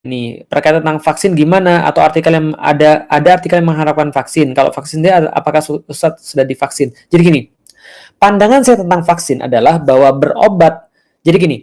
nih, terkait tentang vaksin gimana? Atau artikel yang ada artikel yang mengharapkan vaksin. Kalau vaksin dia apakah Ustadz sudah divaksin? Jadi gini, pandangan saya tentang vaksin adalah bahwa berobat. Jadi gini,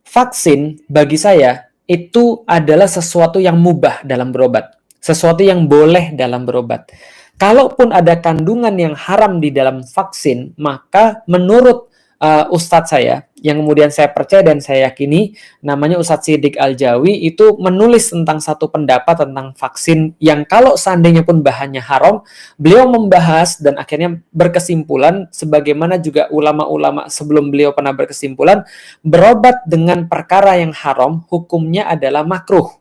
vaksin bagi saya itu adalah sesuatu yang mubah dalam berobat, sesuatu yang boleh dalam berobat. Kalaupun ada kandungan yang haram di dalam vaksin, maka menurut Ustadz saya, yang kemudian saya percaya dan saya yakini, namanya Ustadz Siddiq Al-Jawi, itu menulis tentang satu pendapat tentang vaksin yang kalau seandainya pun bahannya haram, beliau membahas dan akhirnya berkesimpulan, sebagaimana juga ulama-ulama sebelum beliau pernah berkesimpulan, berobat dengan perkara yang haram, hukumnya adalah makruh.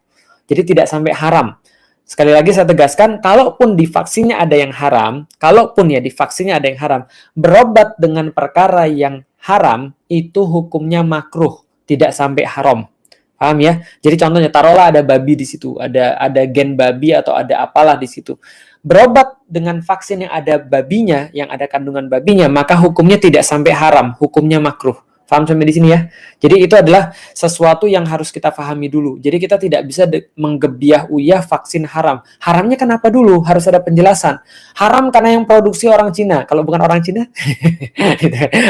Jadi tidak sampai haram. Sekali lagi saya tegaskan, kalaupun di vaksinnya ada yang haram, berobat dengan perkara yang haram itu hukumnya makruh, tidak sampai haram. Paham ya? Jadi contohnya taruhlah ada babi di situ, ada gen babi atau ada apalah di situ. Berobat dengan vaksin yang ada babinya, yang ada kandungan babinya, maka hukumnya tidak sampai haram, hukumnya makruh. Paham sampai di sini ya? Jadi itu adalah sesuatu yang harus kita pahami dulu. Jadi kita tidak bisa menggebiah uyah vaksin haram. Haramnya kenapa dulu? Harus ada penjelasan. Haram karena yang produksi orang Cina. Kalau bukan orang Cina,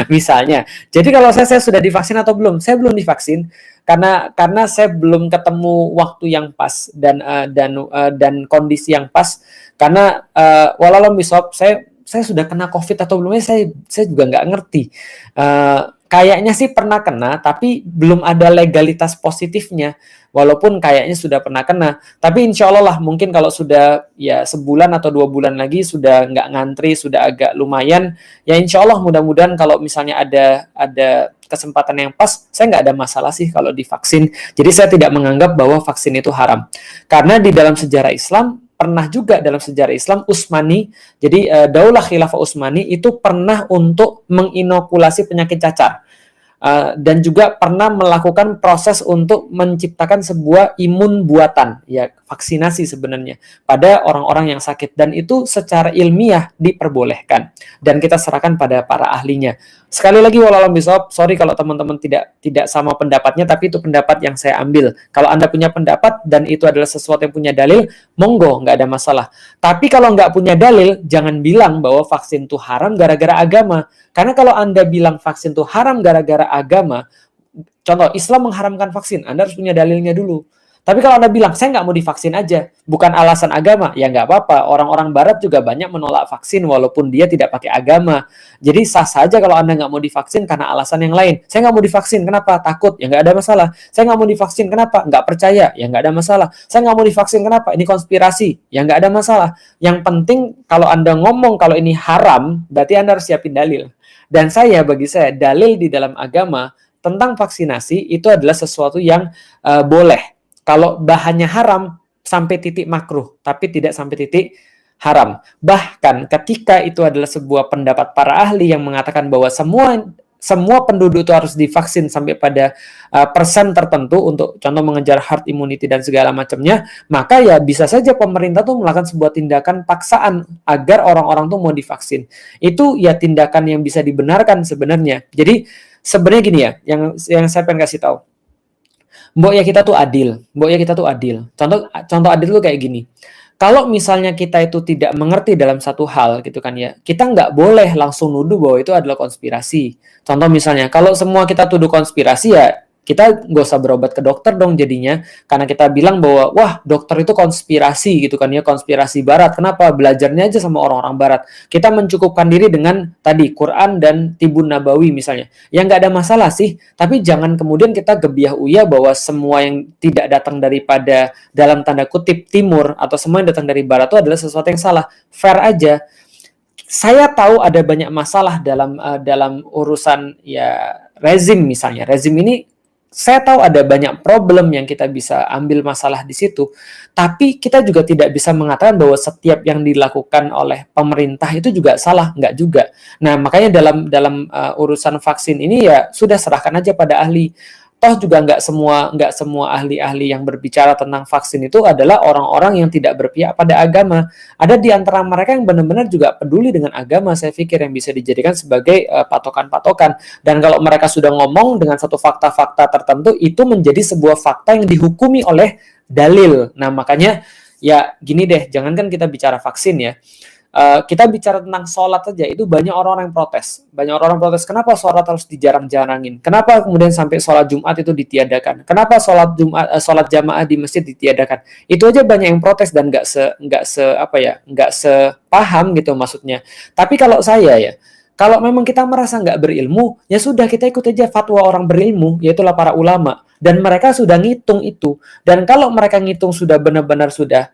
misalnya. Jadi kalau saya sudah divaksin atau belum? Saya belum divaksin karena saya belum ketemu waktu yang pas dan kondisi yang pas. Karena walau misal saya sudah kena COVID atau belum, saya juga nggak ngerti. Kayaknya sih pernah kena, tapi belum ada legalitas positifnya. Walaupun kayaknya sudah pernah kena, tapi insya Allah lah mungkin kalau sudah ya sebulan atau 2 bulan lagi sudah nggak ngantri, sudah agak lumayan. Ya insya Allah mudah-mudahan kalau misalnya ada kesempatan yang pas, saya nggak ada masalah sih kalau divaksin. Jadi saya tidak menganggap bahwa vaksin itu haram. Karena di dalam sejarah Islam, pernah juga dalam sejarah Islam Utsmani, jadi Daulah Khilafah Utsmani itu pernah untuk menginokulasi penyakit cacar. Dan juga pernah melakukan proses untuk menciptakan sebuah imun buatan, ya vaksinasi sebenarnya, pada orang-orang yang sakit, dan itu secara ilmiah diperbolehkan dan kita serahkan pada para ahlinya. Sekali lagi walau bisawab, sorry kalau teman-teman tidak sama pendapatnya, tapi itu pendapat yang saya ambil. Kalau Anda punya pendapat dan itu adalah sesuatu yang punya dalil, monggo, nggak ada masalah. Tapi kalau nggak punya dalil, jangan bilang bahwa vaksin itu haram gara-gara agama. Karena kalau Anda bilang vaksin itu haram gara-gara agama, contoh Islam mengharamkan vaksin, Anda harus punya dalilnya dulu. Tapi kalau Anda bilang, saya nggak mau divaksin aja, bukan alasan agama, ya nggak apa-apa. Orang-orang barat juga banyak menolak vaksin walaupun dia tidak pakai agama. Jadi sah saja kalau Anda nggak mau divaksin karena alasan yang lain. Saya nggak mau divaksin, kenapa? Takut, ya nggak ada masalah. Saya nggak mau divaksin, kenapa? Nggak percaya, ya nggak ada masalah. Saya nggak mau divaksin, kenapa? Ini konspirasi, ya nggak ada masalah. Yang penting kalau Anda ngomong kalau ini haram, berarti Anda harus siapin dalil. Dan bagi saya, dalil di dalam agama tentang vaksinasi itu adalah sesuatu yang boleh. Kalau bahannya haram sampai titik makruh, tapi tidak sampai titik haram. Bahkan ketika itu adalah sebuah pendapat para ahli yang mengatakan bahwa semua penduduk itu harus divaksin sampai pada persen tertentu untuk contoh mengejar herd immunity dan segala macamnya, maka ya bisa saja pemerintah tuh melakukan sebuah tindakan paksaan agar orang-orang tuh mau divaksin. Itu ya tindakan yang bisa dibenarkan sebenarnya. Jadi sebenarnya gini ya, yang saya pengen kasih tahu. Mbok ya kita tuh adil. Contoh adil tuh kayak gini. Kalau misalnya kita itu tidak mengerti dalam satu hal gitu kan ya, kita nggak boleh langsung nuduh bahwa itu adalah konspirasi. Contoh misalnya, kalau semua kita tuduh konspirasi ya, kita nggak usah berobat ke dokter dong jadinya, karena kita bilang bahwa wah dokter itu konspirasi gitu kan ya, konspirasi barat. Kenapa? Belajarnya aja sama orang-orang barat. Kita mencukupkan diri dengan tadi Quran dan Tibun Nabawi misalnya. Ya nggak ada masalah sih, tapi jangan kemudian kita gebiah uyah bahwa semua yang tidak datang daripada dalam tanda kutip timur atau semua yang datang dari barat itu adalah sesuatu yang salah. Fair aja. Saya tahu ada banyak masalah dalam urusan ya rezim misalnya. Rezim ini saya tahu ada banyak problem yang kita bisa ambil masalah di situ, tapi kita juga tidak bisa mengatakan bahwa setiap yang dilakukan oleh pemerintah itu juga salah, nggak juga. Nah, makanya dalam urusan vaksin ini ya sudah serahkan aja pada ahli. toh juga nggak semua ahli-ahli yang berbicara tentang vaksin itu adalah orang-orang yang tidak berpihak pada agama. Ada di antara mereka yang benar-benar juga peduli dengan agama, saya pikir, yang bisa dijadikan sebagai patokan-patokan. Dan kalau mereka sudah ngomong dengan satu fakta-fakta tertentu, itu menjadi sebuah fakta yang dihukumi oleh dalil. Nah, makanya ya gini deh, jangankan kita bicara vaksin ya, kita bicara tentang sholat saja, itu banyak orang-orang yang protes. Banyak orang-orang protes, kenapa sholat harus dijarang-jarangin? Kenapa kemudian sampai sholat Jumat itu ditiadakan? Kenapa sholat jamaah di masjid ditiadakan? Itu aja banyak yang protes dan nggak sepaham gitu maksudnya. Tapi kalau saya ya, kalau memang kita merasa nggak berilmu, ya sudah, kita ikut aja fatwa orang berilmu, yaitulah para ulama. Dan mereka sudah ngitung itu. Dan kalau mereka ngitung sudah benar-benar sudah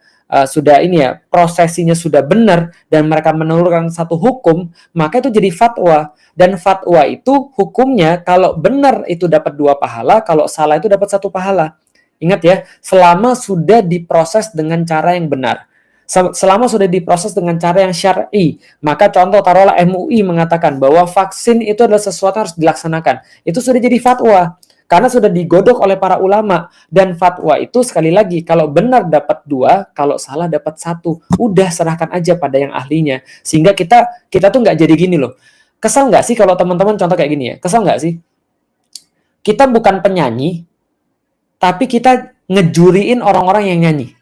ini ya, prosesinya sudah benar dan mereka menurunkan satu hukum, maka itu jadi fatwa. Dan fatwa itu hukumnya kalau benar itu dapat 2 pahala, kalau salah itu dapat 1 pahala. Ingat ya, selama sudah diproses dengan cara yang benar. Selama sudah diproses dengan cara yang syar'i, maka contoh taruhlah MUI mengatakan bahwa vaksin itu adalah sesuatu yang harus dilaksanakan. Itu sudah jadi fatwa. Karena sudah digodok oleh para ulama. Dan fatwa itu sekali lagi, kalau benar dapat 2, kalau salah dapat 1. Udah, serahkan aja pada yang ahlinya. Sehingga kita tuh nggak jadi gini loh. Kesel nggak sih kalau teman-teman contoh kayak gini ya? Kesel nggak sih? Kita bukan penyanyi, tapi kita ngejuriin orang-orang yang nyanyi.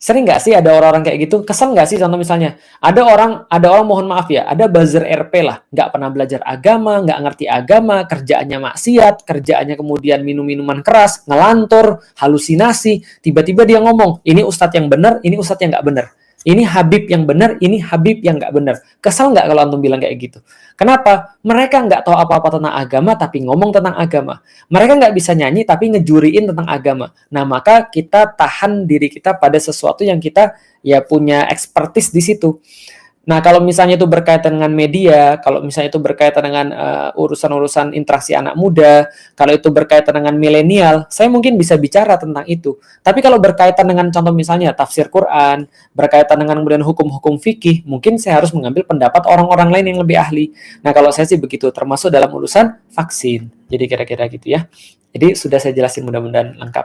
Sering nggak sih ada orang-orang kayak gitu? Kesel nggak sih? Contoh misalnya, ada orang mohon maaf ya, ada buzzer RP lah, nggak pernah belajar agama, nggak ngerti agama, kerjaannya maksiat, kerjaannya kemudian minum minuman keras, ngelantur, halusinasi, tiba-tiba dia ngomong, ini ustadz yang benar, ini ustadz yang nggak benar. Ini Habib yang benar, ini Habib yang nggak benar. Kesel nggak kalau antum bilang kayak gitu? Kenapa? Mereka nggak tahu apa-apa tentang agama, tapi ngomong tentang agama. Mereka nggak bisa nyanyi, tapi ngejuriin tentang agama. Nah, maka kita tahan diri kita pada sesuatu yang kita ya punya expertise di situ. Nah, kalau misalnya itu berkaitan dengan media, kalau misalnya itu berkaitan dengan urusan-urusan interaksi anak muda, kalau itu berkaitan dengan milenial, saya mungkin bisa bicara tentang itu. Tapi kalau berkaitan dengan contoh misalnya tafsir Quran, berkaitan dengan kemudian hukum-hukum fikih, mungkin saya harus mengambil pendapat orang-orang lain yang lebih ahli. Nah, kalau saya sih begitu, termasuk dalam urusan vaksin. Jadi kira-kira gitu ya. Jadi sudah saya jelasin, mudah-mudahan lengkap.